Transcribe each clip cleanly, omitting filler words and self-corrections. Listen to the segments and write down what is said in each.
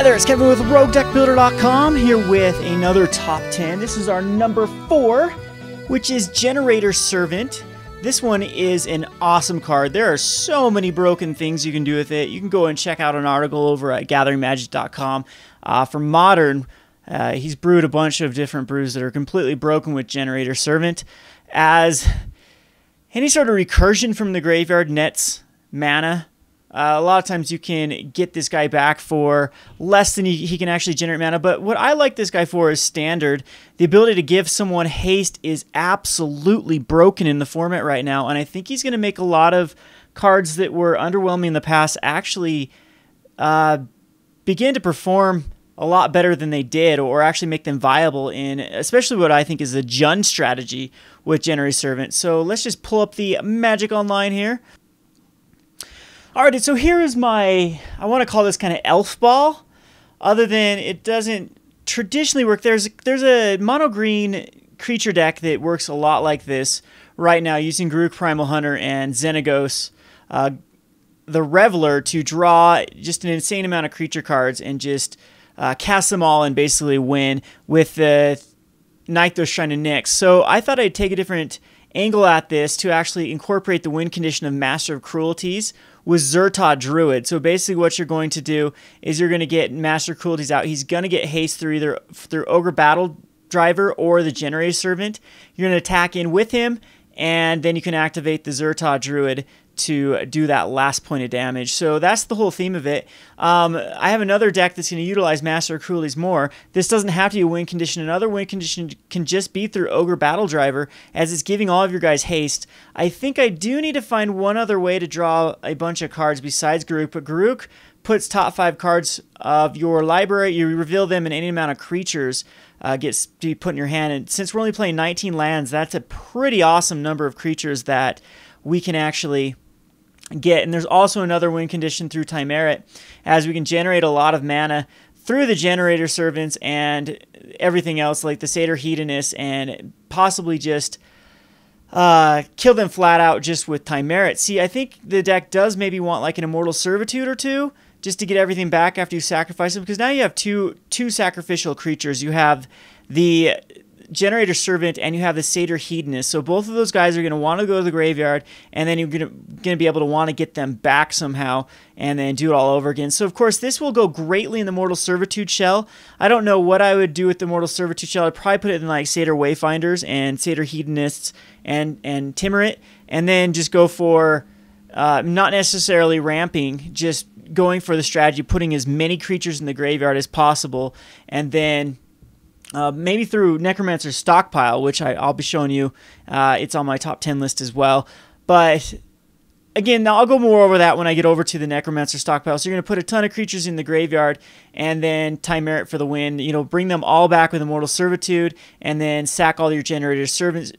there, it's Kevin with Roguedeckbuilder.com here with another top 10. This is our number 4, which is Generator Servant. This one is an awesome card. There are so many broken things you can do with it. You can go and check out an article over at gatheringmagic.com. For Modern, he's brewed a bunch of different brews that are completely broken with Generator Servant. As any sort of recursion from the graveyard nets mana. A lot of times you can get this guy back for less than he can actually generate mana. But what I like this guy for is standard. The ability to give someone haste is absolutely broken in the format right now. And I think he's going to make a lot of cards that were underwhelming in the past actually begin to perform a lot better than they did, or actually make them viable in especially what I think is a Jund strategy with Generator Servant. So let's just pull up the Magic Online here. Alright, so here is my, I want to call this kind of Elfball, other than it doesn't traditionally work. There's a mono-green creature deck that works a lot like this right now, using Garruk Primal Hunter and Xenagos, the Reveler, to draw just an insane amount of creature cards and just cast them all and basically win with the Nykthos Shrine of Nyx. So I thought I'd take a different angle at this to actually incorporate the win condition of Master of Cruelties with Xur'ta Druid. So basically what you're going to do is you're going to get Master of Cruelties out. He's going to get haste through Ogre Battle Driver or the Generator Servant. You're going to attack in with him, and then you can activate the Xur'ta Druid to do that last point of damage. So that's the whole theme of it. I have another deck that's going to utilize Master of Cruelties more. This doesn't have to be a win condition. Another win condition can just be through Ogre Battle Driver, as it's giving all of your guys haste. I think I do need to find one other way to draw a bunch of cards besides Garruk, but Garruk puts top 5 cards of your library. You reveal them, and any amount of creatures gets to be put in your hand. And since we're only playing 19 lands, that's a pretty awesome number of creatures that we can actually get. And there's also another win condition through Tymerit, as we can generate a lot of mana through the Generator Servants and everything else like the Satyr Hedonist, and possibly just kill them flat out just with Tymerit. See, I think the deck does maybe want like an Immortal Servitude or two just to get everything back after you sacrifice them, because now you have two sacrificial creatures. You have the Generator Servant and you have the Satyr Hedonist. So both of those guys are going to want to go to the graveyard, and then you're going to be able to want to get them back somehow and then do it all over again. So of course this will go greatly in the Mortal Servitude shell. I don't know what I would do with the Mortal Servitude shell. I'd probably put it in like Satyr Wayfinders and Satyr Hedonists and Tymerit, and then just go for not necessarily ramping, just going for the strategy, putting as many creatures in the graveyard as possible, and then maybe through Necromancer's Stockpile, which I'll be showing you. It's on my top 10 list as well. But again, now I'll go more over that when I get over to the Necromancer Stockpile. So you're going to put a ton of creatures in the graveyard, and then Tymerit for the win. You know, bring them all back with Immortal Servitude, and then sack all your Generator Servants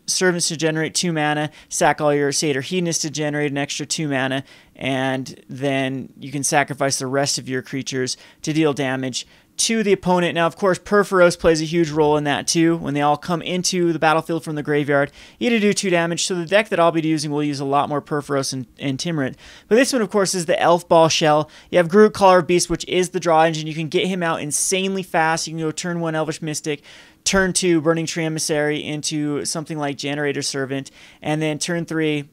to generate 2 mana, sack all your Satyr Hedonists to generate an extra 2 mana, and then you can sacrifice the rest of your creatures to deal damage to the opponent. Now, of course, Purphoros plays a huge role in that too. When they all come into the battlefield from the graveyard, you get to do 2 damage. So the deck that I'll be using will use a lot more Purphoros and Tymerit. But this one, of course, is the Elfball shell. You have Garruk, Caller of Beasts, which is the draw engine. You can get him out insanely fast. You can go turn 1 Elvish Mystic, turn 2 Burning Tree Emissary into something like Generator Servant, and then turn 3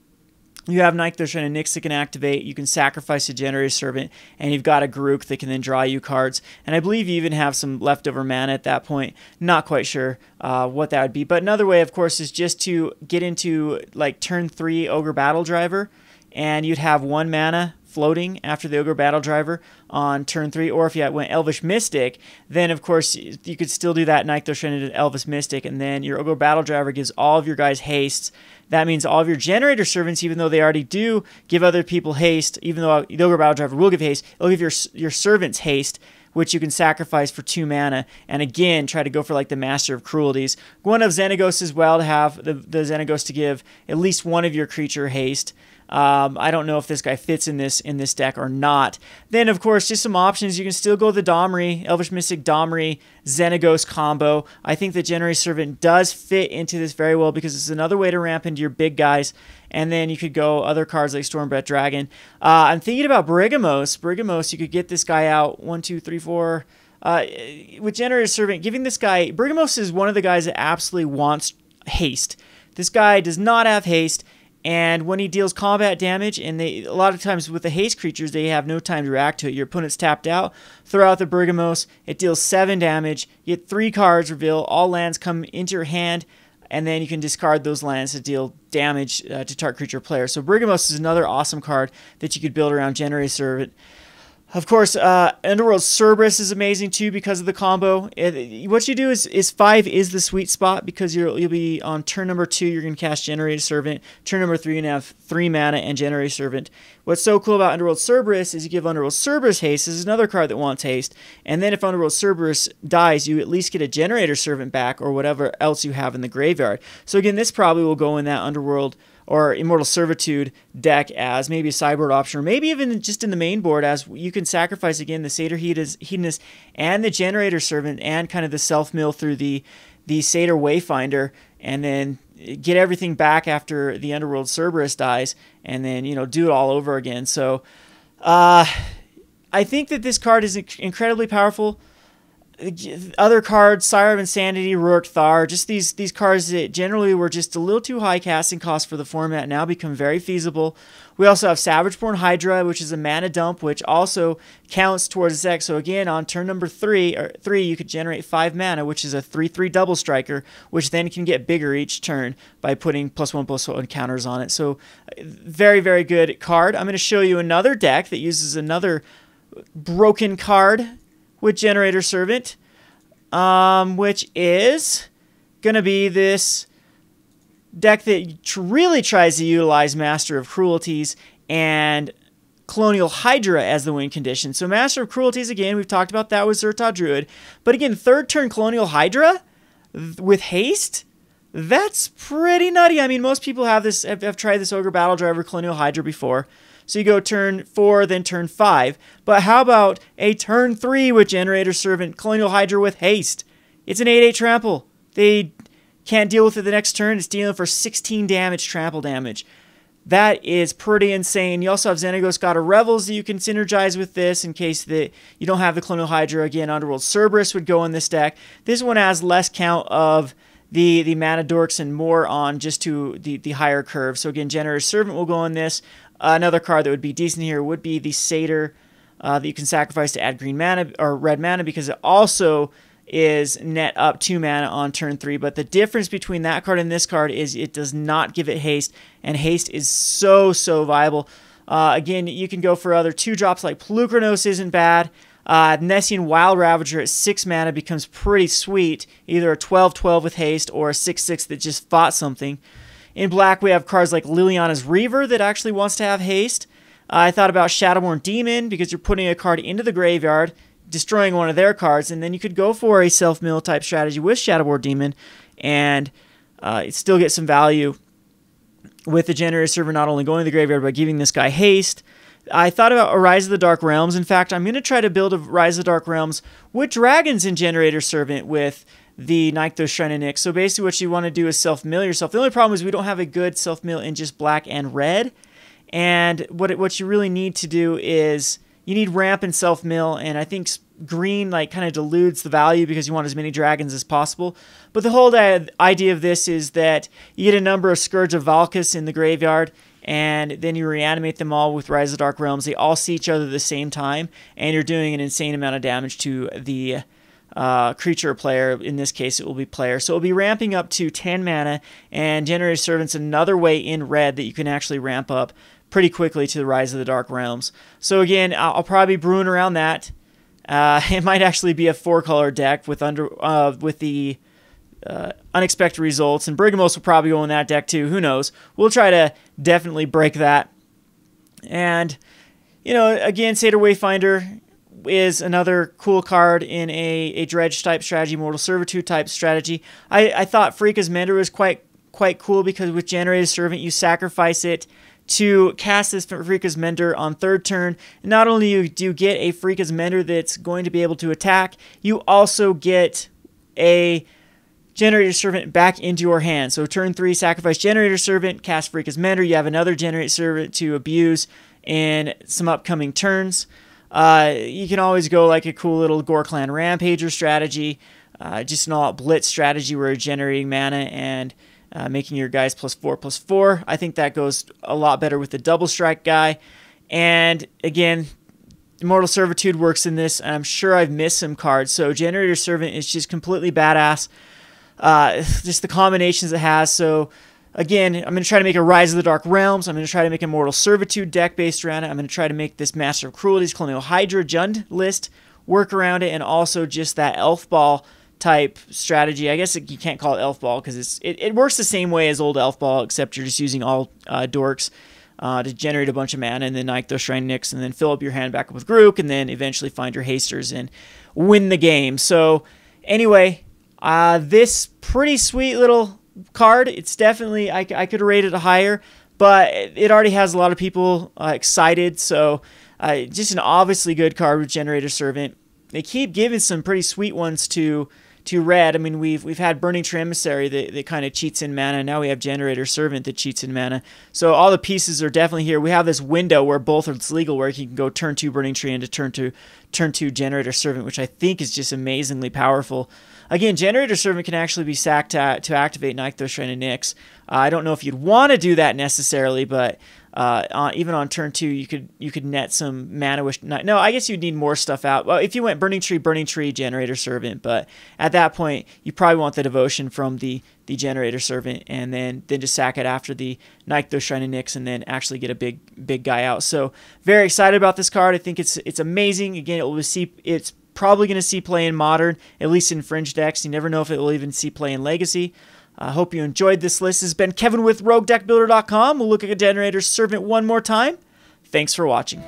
you have Nykthos Shrine of Nyx that can activate. You can sacrifice a Generator Servant, and you've got a Garruk that can then draw you cards. And I believe you even have some leftover mana at that point. Not quite sure what that would be. But another way, of course, is just to get into like turn 3 Ogre Battle Driver, and you'd have 1 mana floating after the Ogre Battle Driver on turn 3, or if you went Elvish Mystic, then of course you could still do that Nykthos Shrine of Elvish Mystic, and then your Ogre Battle Driver gives all of your guys haste. That means all of your Generator Servants, even though they already do give other people haste, even though the Ogre Battle Driver will give haste, it'll give your servants haste, which you can sacrifice for 2 mana, and again, try to go for like the Master of Cruelties. One of Xenagos as well, to have the Xenagos to give at least one of your creature haste. I don't know if this guy fits in this deck or not. Then, of course, just some options. You can still go the Domri, Elvish Mystic Domri, Xenagos combo. I think the Generate Servant does fit into this very well because it's another way to ramp into your big guys. And then you could go other cards like Stormbreath Dragon. I'm thinking about Brigamos. Brigamos, you could get this guy out 1, 2, 3, 4. With Generator Servant, giving this guy... Brigamos is one of the guys that absolutely wants haste. This guy does not have haste. And when he deals combat damage, and a lot of times with the haste creatures, they have no time to react to it. Your opponent's tapped out. Throw out the Brigamos. It deals 7 damage. You get 3 cards reveal. All lands come into your hand, and then you can discard those lands to deal damage to target creature player. So Brigamos is another awesome card that you could build around Generator Servant. Of course, Underworld Cerberus is amazing too because of the combo. What you do is 5 is the sweet spot because you'll be on turn number 2, you're going to cast Generator Servant. Turn number 3, you're going to have 3 mana and Generator Servant. What's so cool about Underworld Cerberus is you give Underworld Cerberus haste. This is another card that wants haste. And then if Underworld Cerberus dies, you at least get a Generator Servant back or whatever else you have in the graveyard. So again, this probably will go in that Underworld or Immortal Servitude deck as maybe a sideboard option, or maybe even just in the main board as you can sacrifice, again, the Satyr Hedonist and the Generator Servant and kind of the self-mill through the Satyr Wayfinder, and then get everything back after the Underworld Cerberus dies, and then, you know, do it all over again. So I think that this card is incredibly powerful. Other cards, Sire of Insanity, Rurik Thar, just these cards that generally were just a little too high casting cost for the format now become very feasible. We also have Savageborn Hydra, which is a mana dump, which also counts towards the deck. So again, on turn number 3, you could generate 5 mana, which is a 3/3 double striker, which then can get bigger each turn by putting +1/+1 counters on it. So very, very good card. I'm going to show you another deck that uses another broken card with Generator Servant, which is going to be this deck that really tries to utilize Master of Cruelties and Colonial Hydra as the win condition. So Master of Cruelties, again, we've talked about that with Zertod Druid. But again, 3rd turn Colonial Hydra with haste, that's pretty nutty. I mean, most people have tried this Ogre Battle Driver Colonial Hydra before. So you go turn 4, then turn 5. But how about a turn 3 with Generator Servant, Colonial Hydra with haste? It's an 8/8 trample. They can't deal with it the next turn. It's dealing for 16 damage, trample damage. That is pretty insane. You also have Xenagos God of Revels that you can synergize with this in case that you don't have the Colonial Hydra. Again, Underworld Cerberus would go in this deck. This one has less count of the mana dorks and more on just to the higher curve. So again, Generator Servant will go in this. Another card that would be decent here would be the Satyr that you can sacrifice to add green mana or red mana because it also is net up 2 mana on turn 3. But the difference between that card and this card is it does not give it haste, and haste is so viable. Again, you can go for other 2-drops like Pelucranos isn't bad. Nessian Wild Ravager at 6 mana becomes pretty sweet. Either a 12/12 with haste or a 6/6 that just fought something. In black, we have cards like Liliana's Reaver that actually wants to have haste. I thought about Shadowborn Demon because you're putting a card into the graveyard, destroying one of their cards, and then you could go for a self-mill type strategy with Shadowborn Demon and still get some value with the Generator Servant not only going to the graveyard but giving this guy haste. I thought about a Rise of the Dark Realms. In fact, I'm going to try to build a Rise of the Dark Realms with dragons in Generator Servant with the Nykthos Shrine of Nyx. So basically what you want to do is self-mill yourself. The only problem is we don't have a good self-mill in just black and red. And what you really need to do is you need ramp and self-mill, and I think green like kind of dilutes the value because you want as many dragons as possible. But the whole idea of this is that you get a number of Scourge of Valkus in the graveyard, and then you reanimate them all with Rise of the Dark Realms. They all see each other at the same time, and you're doing an insane amount of damage to the creature or player. In this case, it will be player. So it'll be ramping up to 10 mana, and Generator Servant's another way in red that you can actually ramp up pretty quickly to the Rise of the Dark Realms. So again, I'll probably be brewing around that. It might actually be a 4-color deck with the unexpected results, and Brigamos will probably go in that deck too. Who knows? We'll try to definitely break that. And, you know, again, Satyr Wayfinder is another cool card in a dredge type strategy, Mortal Servitude type strategy. I thought Freeka's Mender was quite cool because with Generator Servant you sacrifice it to cast this Freaka's Mender on third turn. Not only do you get a Freaka's Mender that's going to be able to attack, you also get a Generator Servant back into your hand. So turn 3, sacrifice Generator Servant, cast Freaka's Mender. You have another Generator Servant to abuse in some upcoming turns. You can always go like a cool little Gore Clan Rampager strategy, just an all-out blitz strategy where you're generating mana and making your guys +4/+4. I think that goes a lot better with the double strike guy. And again, Immortal Servitude works in this, and I'm sure I've missed some cards. So Generator Servant is just completely badass. Just the combinations it has. So again, I'm going to try to make a Rise of the Dark Realms. I'm going to try to make a Immortal Servitude deck based around it. I'm going to try to make this Master of Cruelties Colonial Hydra Jund list work around it, and also just that Elfball type strategy. I guess you can't call it Elfball because it works the same way as old Elfball, except you're just using all dorks to generate a bunch of mana and then Nike Shrine Nyx and then fill up your hand back up with Grook and then eventually find your hasters and win the game. So anyway, this pretty sweet little card. It's definitely, I could rate it higher, but it already has a lot of people excited. So just an obviously good card with Generator Servant. They keep giving some pretty sweet ones to red. I mean, we've had Burning Tree Emissary that kind of cheats in mana. Now we have Generator Servant that cheats in mana. So all the pieces are definitely here. We have this window where both are legal, where you can go turn 2 Burning Tree into turn 2 Generator Servant, which I think is just amazingly powerful. Again, Generator Servant can actually be sacked to activate Nike Shrine Nyx. I don't know if you'd want to do that necessarily, but even on turn 2, you could net some mana wish. No, I guess you'd need more stuff out. Well, if you went Burning Tree, Generator Servant, but at that point, you probably want the devotion from the Generator Servant, and then just sack it after the Nike Shrine Nyx, and then actually get a big guy out. So very excited about this card. I think it's amazing. Again, it's probably going to see play in Modern, at least in Fringe decks. You never know if it will even see play in Legacy. I hope you enjoyed this list. This has been Kevin with Roguedeckbuilder.com. We'll look at a Generator Servant one more time. Thanks for watching.